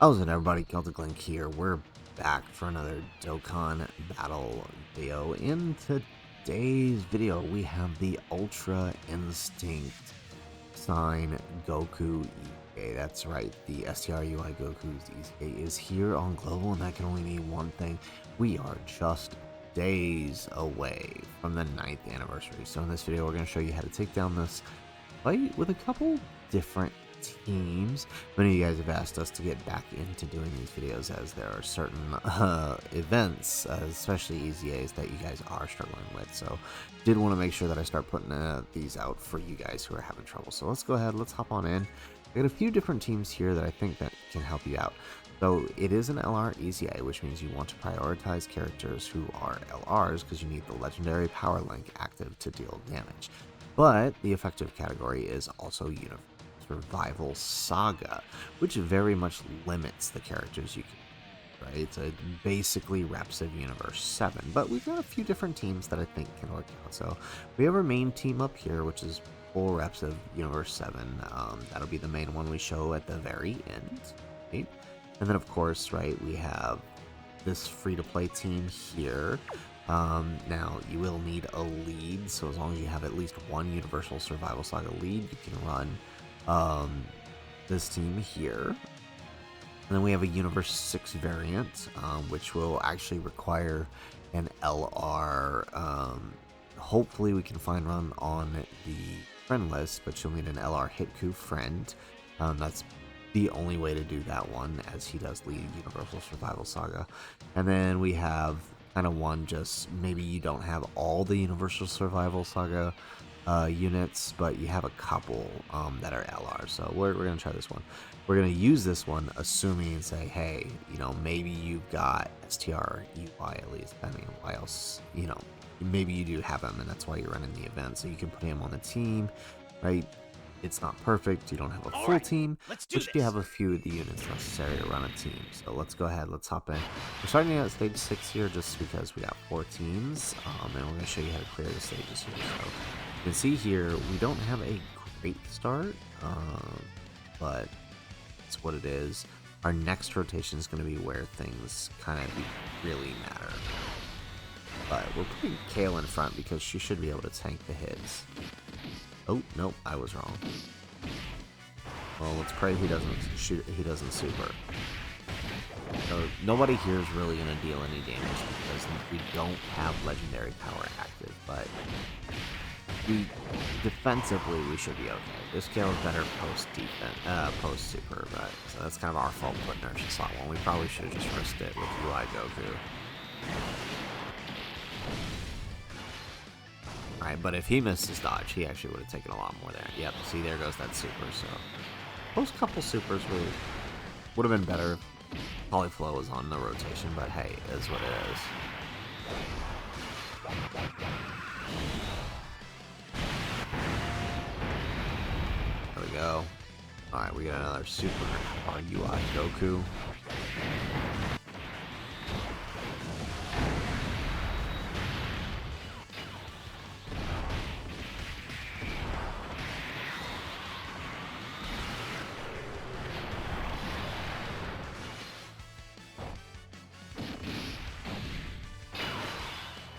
How's it, everybody? Celtic Link here. We're back for another Dokkan battle video. In today's video, we have the Ultra Instinct Sign Goku Ike. That's right, the STR UI Goku's Ike is here on Global, and that can only mean one thing. We are just days away from the 9th anniversary. So in this video, we're going to show you how to take down this fight with a couple different teams. Many of you guys have asked us to get back into doing these videos, as there are certain events, especially EZAs, that you guys are struggling with. So did want to make sure that I start putting these out for you guys who are having trouble. So let's go ahead, let's hop on in. We got a few different teams here that I think that can help you out. So it is an LR EZA, which means you want to prioritize characters who are LRs because you need the legendary power link active to deal damage. But the effective category is also Survival Saga, which very much limits the characters you can, right? So it basically reps of Universe 7, but we've got a few different teams that I think can work out. So we have our main team up here, which is full reps of Universe 7. That'll be the main one we show at the very end, right? And then of course, right, we have this free-to-play team here. Now, you will need a lead, so as long as you have at least one Universal Survival Saga lead, you can run this team here. And then we have a Universe 6 variant, which will actually require an LR. Hopefully we can find one on the friend list, but you'll need an LR Hitku friend. That's the only way to do that one, as he does lead Universal Survival Saga. And then we have kind of one, just maybe you don't have all the Universal Survival Saga units, but you have a couple that are LR. So we're going to try this one. We're going to use this one, assuming and say, hey, you know, maybe you've got STR UI at least, depending on why else, you know, maybe you do have him, and that's why you're running the event. So you can put him on the team, right? It's not perfect, you don't have a full team, but you have a few of the units necessary to run a team. So let's go ahead, let's hop in. We're starting at stage 6 here just because we got 4 teams, and we're going to show you how to clear the stages here. So you can see here, we don't have a great start, but it's what it is. Our next rotation is going to be where things kind of really matter. But we're putting Kale in front because she should be able to tank the hits. Oh, nope, I was wrong. Well, let's pray he doesn't shoot, he doesn't super. So nobody here is really going to deal any damage because we don't have legendary power active, but defensively we should be okay. This Kale is better post super, but so that's kind of our fault putting her in slot 1. We probably should have just risked it with UI Goku. Alright, but if he missed his dodge, he actually would have taken a lot more there. Yep, see, there goes that super. So those couple supers would have been better. Polyflow was on the rotation, but hey, it is what it is. There we go. Alright, we got another super UI Goku.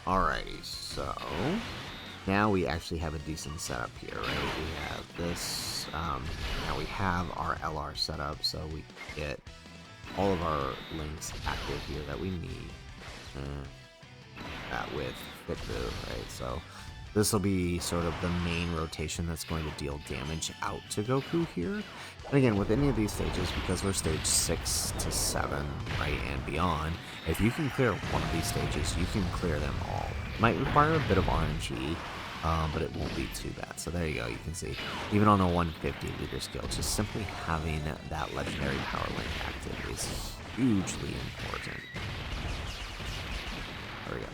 Alrighty, so now we actually have a decent setup here, right? We have this, now we have our LR setup, so we get all of our links active here that we need. That with Fit-Boo, right? So this will be sort of the main rotation that's going to deal damage out to Goku here. And again, with any of these stages, because we're stage 6 to 7, right, and beyond, if you can clear one of these stages, you can clear them all. Might require a bit of RNG, but it won't be too bad. So there you go, you can see, even on a 150 leader skill, just simply having that legendary power link active is hugely important. There we go.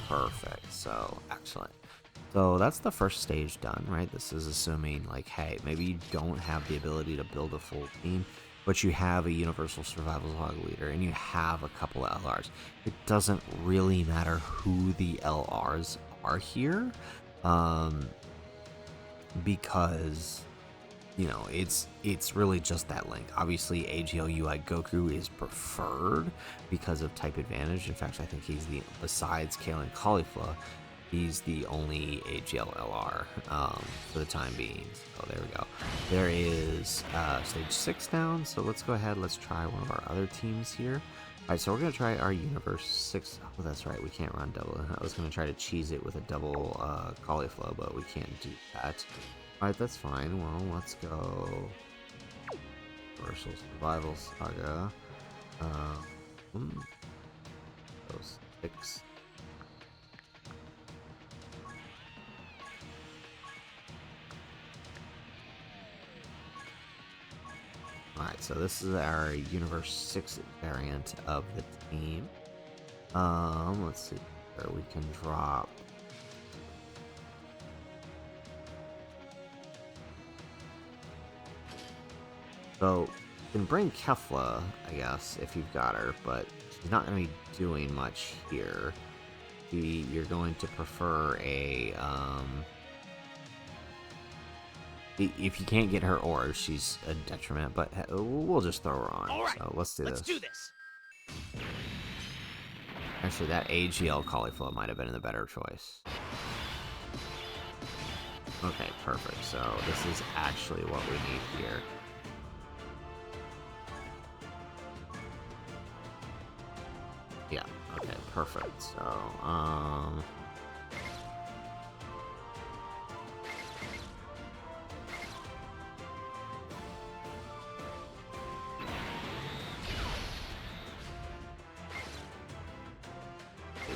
Perfect. So, excellent. So that's the first stage done, right? This is assuming, like, hey, maybe you don't have the ability to build a full team, but you have a Universal Survival Saga leader, and you have a couple of LRs. It doesn't really matter who the LRs are here, because you know, it's really just that link. Obviously, AGL Goku is preferred because of type advantage. In fact, I think he's the, besides Kale and Caulifla, he's the only AGL LR for the time being. So there we go. There is stage 6 down, so let's go ahead, let's try one of our other teams here. Alright, so we're going to try our Universe 6. Oh, that's right, we can't run double. I was going to try to cheese it with a double Caulifla, but we can't do that. Alright, that's fine. Well, let's go Universal Survival Saga. Those 6. Alright, so this is our Universe 6 variant of the team. Let's see where we can drop. So, you can bring Kefla, I guess, if you've got her, but she's not going to be doing much here. You're going to prefer a, if you can't get her orbs, she's a detriment, but we'll just throw her on. Right, so let's do this. Actually, that AGL Caulifla might have been the better choice. Okay, perfect. So this is actually what we need here. Yeah, okay, perfect. So,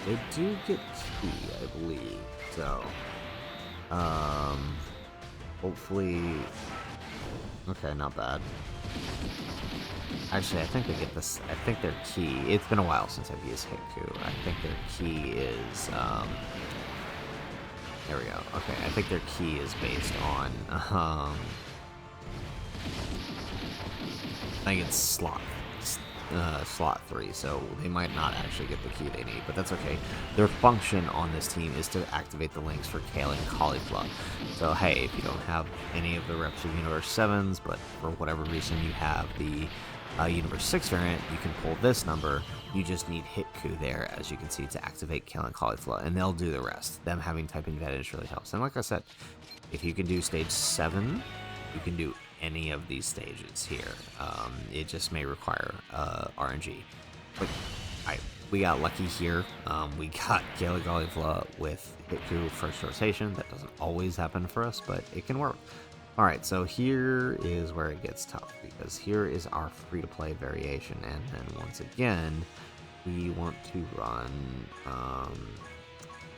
they do get key, I believe. So, hopefully, okay, not bad. Actually, I think they get this. I think their key. It's been a while since I've used Hiku. I think their key is. There we go. Okay, I think their key is based on. I think it's slot 3, so they might not actually get the key they need, but that's okay. Their function on this team is to activate the links for Kale and Caulifla. So hey, if you don't have any of the reps of Universe 7s, but for whatever reason you have the Universe 6 variant, you can pull this number. You just need Hitku there, as you can see, to activate Kale and Caulifla, and they'll do the rest. Them having type advantage really helps. And like I said, if you can do stage 7, you can do any of these stages here. It just may require RNG. But we got lucky here. We got Kale and Caulifla with Hitku first rotation. That doesn't always happen for us, but it can work. Alright, so here is where it gets tough, because here is our free-to-play variation, and then once again, we want to run,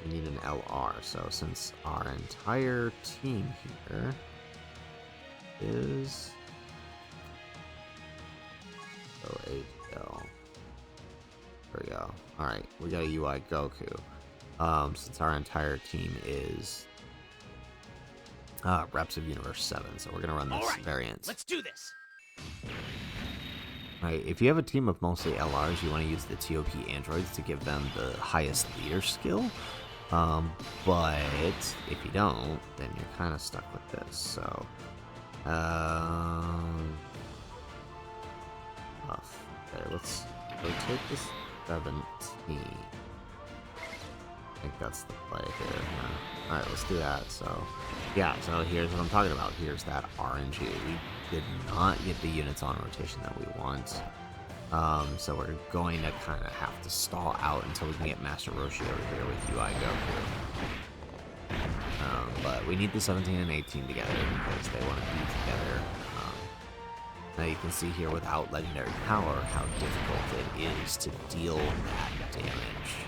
we need an LR, so since our entire team here is, so AGL, there we go. Alright, we got a UI Goku, since our entire team is reps of Universe 7, so we're gonna run this variant. Let's do this. Right, if you have a team of mostly LRs, you want to use the TOP androids to give them the highest leader skill. But if you don't, then you're kind of stuck with this. So, okay, let's rotate this 17. I think that's the play here. Alright, let's do that. So, yeah, so here's what I'm talking about. Here's that RNG. We did not get the units on rotation that we want. So we're going to kind of have to stall out until we can get Master Roshi over here with UI Goku. But we need the 17 and 18 together because they want to be together. Now you can see here without Legendary Power how difficult it is to deal that damage.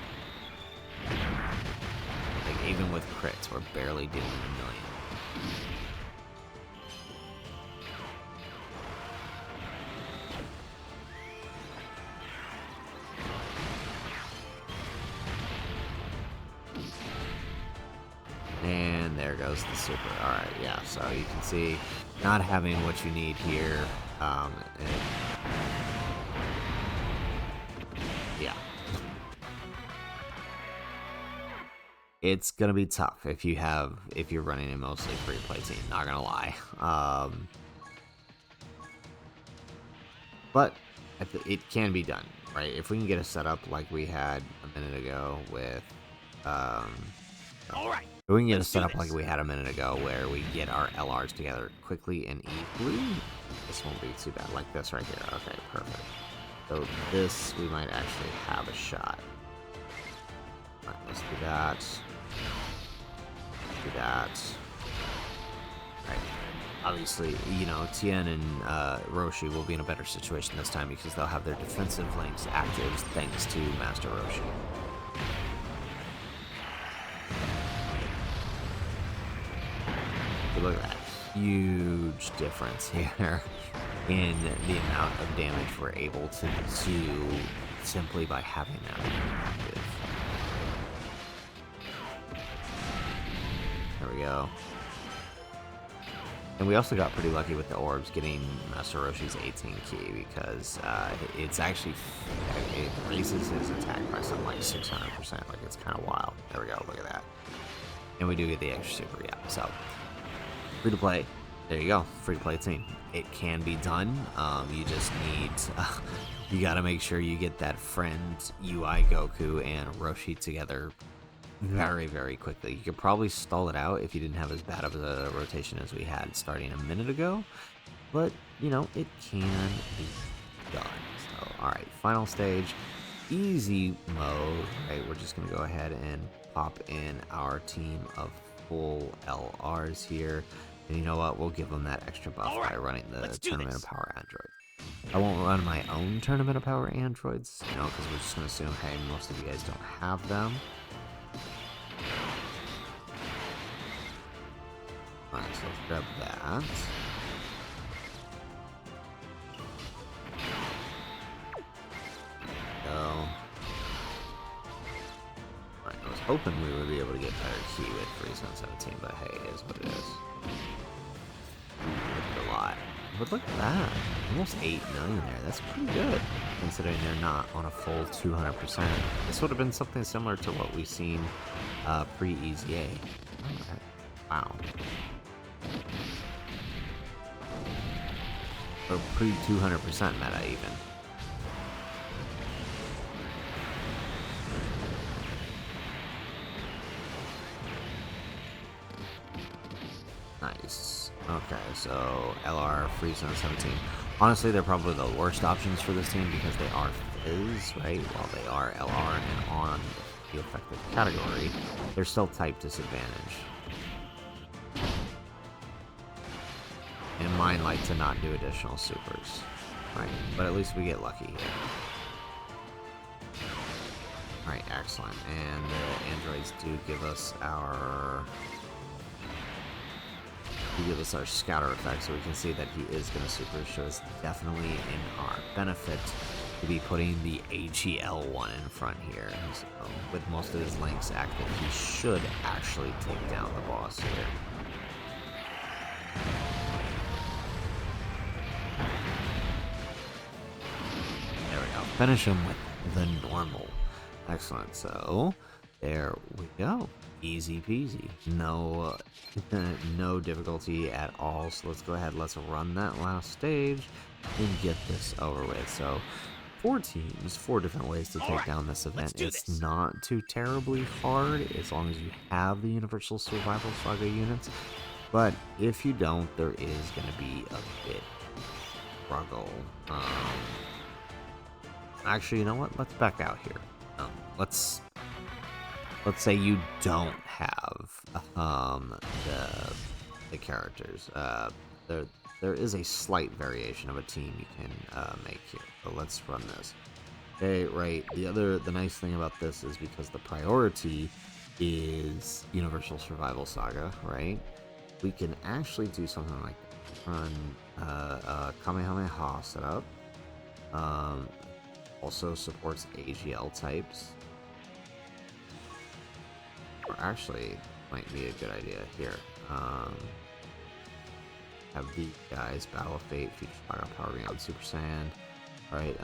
Like, even with crits, we're barely dealing a million. And there goes the super. Alright, yeah, so you can see not having what you need here. Yeah. It's gonna be tough if you're running a mostly free play team, not gonna lie. but it can be done, right? If we can get a setup like we had a minute ago with, All right. if we can get a setup like we had a minute ago where we get our LRs together quickly and easily, this won't be too bad. Like this right here. Okay, perfect. So this, we might actually have a shot. All right, let's do that. Let's do that. All right. Obviously, you know, Tien and Roshi will be in a better situation this time because they'll have their defensive links active thanks to Master Roshi. But look at that huge difference here in the amount of damage we're able to do simply by having that active. There we go. And we also got pretty lucky with the orbs getting Master Roshi's 18 key because it's actually, it raises his attack by something like 600%. Like, it's kind of wild. There we go, look at that. And we do get the extra super, yeah. So, free to play. There you go, free to play team. It can be done. You just need, you gotta make sure you get that friend UI Goku and Roshi together very, very quickly. You could probably stall it out if you didn't have as bad of a rotation as we had starting a minute ago, but you know, it can be done. So, alright, final stage, easy mode, right? We're just gonna go ahead and pop in our team of full LRs here, and you know what, we'll give them that extra buff by running the Tournament of Power Android. I won't run my own Tournament of Power Androids, you know, because we're just gonna assume, hey, most of you guys don't have them. Alright, so let's grab that. So, alright, I was hoping we would be able to get better key with Freeze on 17, but hey, it is what it is. Ooh, a lot. But look at that. Almost 8 million there. That's pretty good, considering they're not on a full 200%. This would have been something similar to what we've seen pre-EZA. Alright. Wow. Or pre-200% meta, even. Nice. Okay, so LR, Freeze on 17. Honestly, they're probably the worst options for this team because they are Fizz, right? While they are LR and on the effective category, they're still type disadvantage. And mine like to not do additional supers, right? But at least we get lucky here. Alright, excellent. And the androids do give us our scatter effect, so we can see that he is going to super, so it's definitely in our benefit to be putting the AGL1 in front here. So with most of his links active, he should actually take down the boss here. There we go. Finish him with the normal. Excellent. So there we go. Easy peasy. No, no difficulty at all. So let's go ahead. Let's run that last stage and get this over with. So 4 teams, 4 different ways to take down this event. It's not too terribly hard as long as you have the Universal Survival Saga units. But if you don't, there is going to be a bit struggle. Actually, you know what? Let's back out here. Let's say you don't have the characters. There is a slight variation of a team you can make here. So let's run this. Okay, right. The nice thing about this is because the priority is Universal Survival Saga, right? We can actually do something like run Kamehameha setup. Also supports AGL types. Or actually, might be a good idea here. Have these guys, Battle of Fate, Future Saga, Power Beyond Super Saiyan. Right,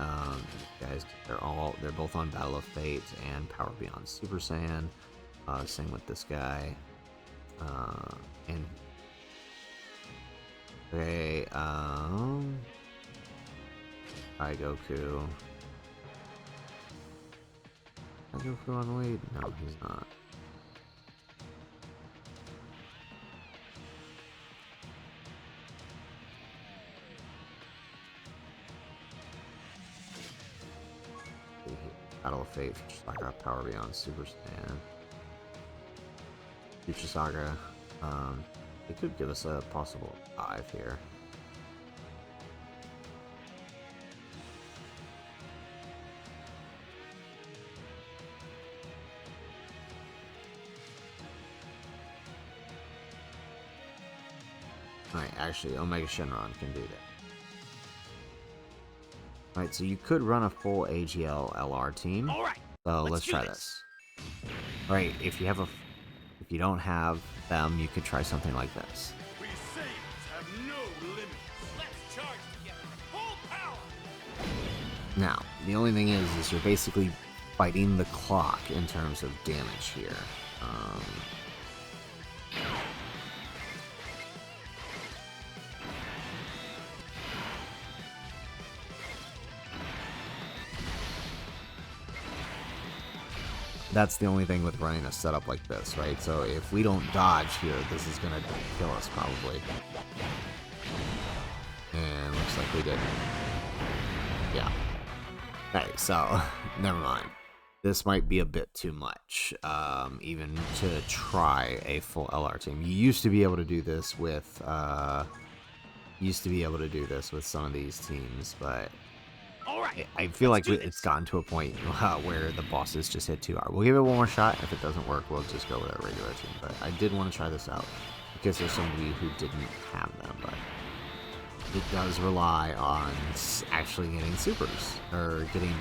guys, they're both on Battle of Fate and Power Beyond Super Saiyan. Same with this guy. And okay, Hi, Goku. Is Goku on the lead? No, he's not. Battle of Fate, Future Saga, Power Beyond Super Saiyan. Future Saga, it could give us a possible 5 here. Alright, actually, Omega Shenron can do that. Alright, so you could run a full AGL LR team. Alright, so let's try this. Alright, if you don't have them, you could try something like this. We Saiyans have no limits. Let's charge together. Full power. Now, the only thing is you're basically fighting the clock in terms of damage here. That's the only thing with running a setup like this, right? So if we don't dodge here, this is gonna kill us probably. And looks like we did. Yeah. Okay, so never mind. This might be a bit too much, even to try a full LR team. You used to be able to do this with, some of these teams, but I feel like it's gotten to a point where the bosses just hit too hard. We'll give it one more shot. If it doesn't work, we'll just go with our regular team. But I did want to try this out because there's somebody who didn't have them, but it does rely on actually getting supers or getting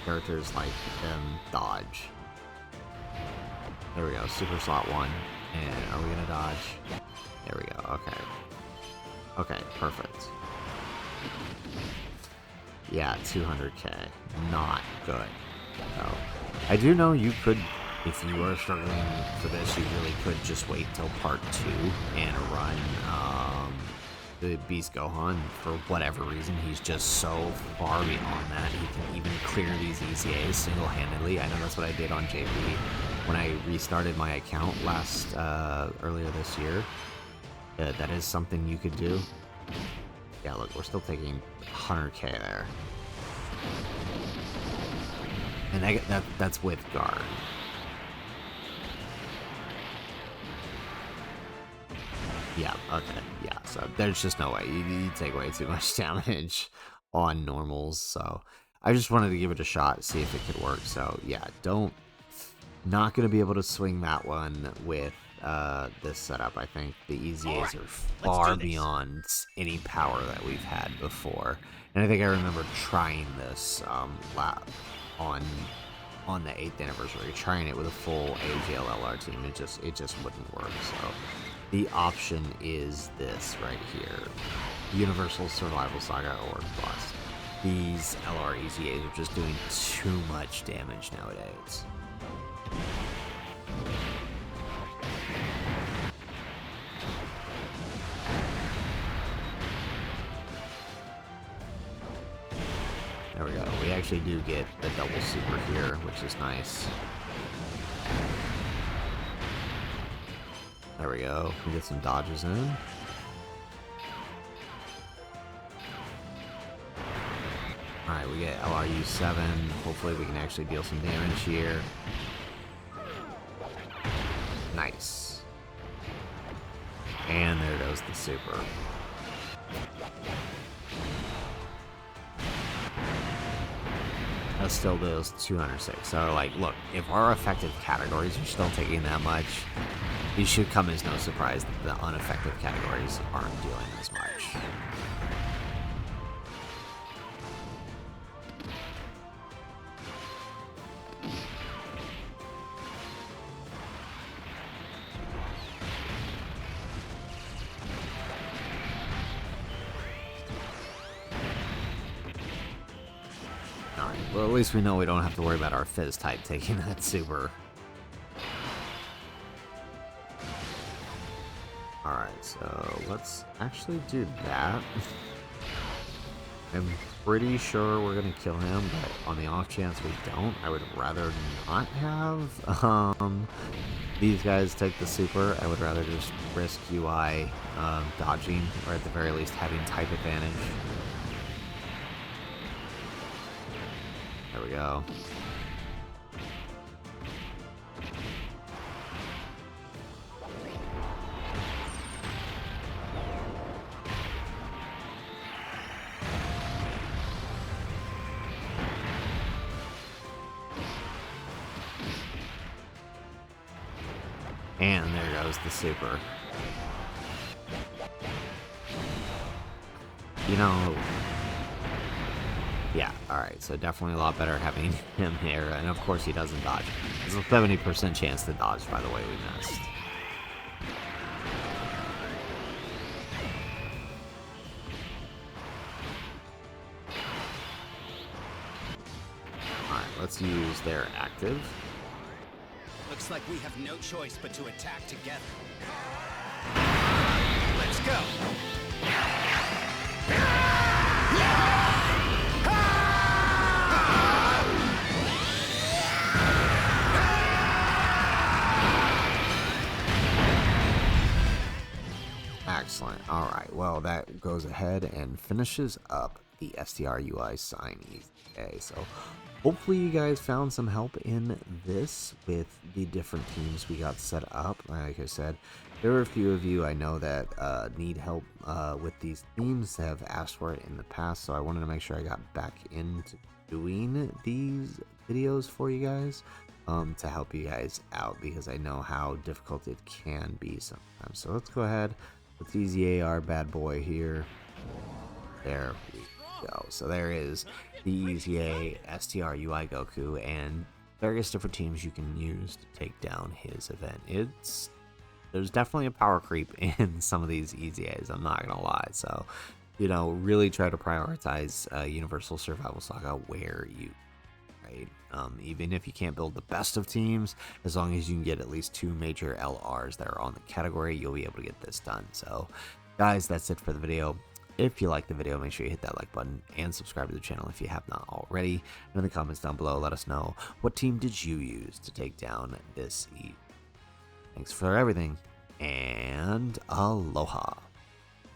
characters like dodge. There we go, super slot 1. And are we gonna dodge? There we go. Okay. Okay, perfect. Yeah, 200k. Not good. So, I do know you could, if you are struggling for this, you really could just wait till part 2 and run the Beast Gohan. For whatever reason, he's just so far beyond that. He can even clear these ECAs single-handedly. I know that's what I did on JP when I restarted my account earlier this year. That is something you could do. Yeah, look, we're still taking 100k there. And that's with guard. Yeah, okay, yeah, so there's just no way. You take way too much damage on normals, so I just wanted to give it a shot, see if it could work. So yeah, not gonna be able to swing that one with this setup. I think the EZAs are far beyond any power that we've had before, and I think I remember trying this on the 8th anniversary, trying it with a full AGL LR team. It just wouldn't work. So the option is this right here: Universal Survival Saga or Bust. These LR EZAs are just doing too much damage nowadays. There we go. We actually do get the double super here, which is nice. There we go. We get some dodges in. Alright, we get LRU 7. Hopefully we can actually deal some damage here. Nice. And there goes the super. That still does 206. So, like, look, if our effective categories are still taking that much, it should come as no surprise that the uneffective categories aren't dealing as much. Well, at least we know we don't have to worry about our Fizz type taking that super. Alright, so let's actually do that. And pretty sure we're gonna kill him, but on the off chance we don't, I would rather not have these guys take the super. I would rather just risk UI dodging, or at the very least having type advantage. There we go. And there goes the super. You know, yeah, alright, so definitely a lot better having him here, and of course he doesn't dodge. There's a 70% chance to dodge, by the way, we missed. Alright, let's use their active. Looks like we have no choice but to attack together. Let's go! Excellent. Alright, well, that goes ahead and finishes up the STR UI sign EZA. So hopefully you guys found some help in this with the different teams we got set up. Like I said, there are a few of you I know that need help with these themes, have asked for it in the past, so I wanted to make sure I got back into doing these videos for you guys to help you guys out, because I know how difficult it can be sometimes. So let's go ahead. Let's easy AR bad boy here. There we go. So there is the EZA STR UI Goku and various different teams you can use to take down his event. There's definitely a power creep in some of these EZAs, I'm not gonna lie. So, you know, really try to prioritize Universal Survival Saga where you right. Even if you can't build the best of teams, as long as you can get at least 2 major LRs that are on the category, you'll be able to get this done. So guys, that's it for the video. If you like the video, make sure you hit that like button and subscribe to the channel if you have not already. And in the comments down below, let us know, what team did you use to take down this E? Thanks for everything, and aloha.